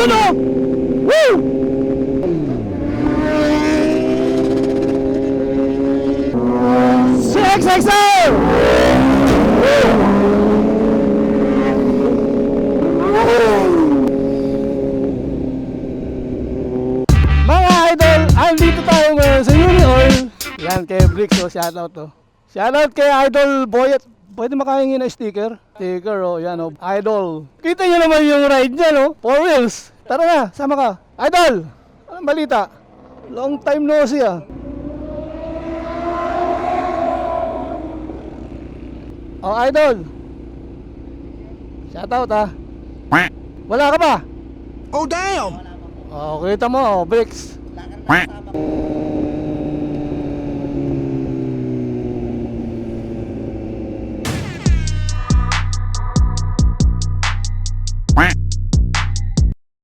yun oh! Woo! Si XXL! Mga idol, andito tayo ngayon sa Uni Oil. Yan kay Bricks, oh, shoutout to. Shoutout kay Idol Boyet. Pwede makahingi na sticker. Sticker, oh, yan, oh. Idol. Kita nyo naman yung ride niya, no? 4 wheels. Tara na, sama ka. Idol, anong balita? Long time no see, ah. Oh, Idol. Shoutout, ah. Wala ka ba? Oh, damn! Oh, kita mo, oh, Bricks.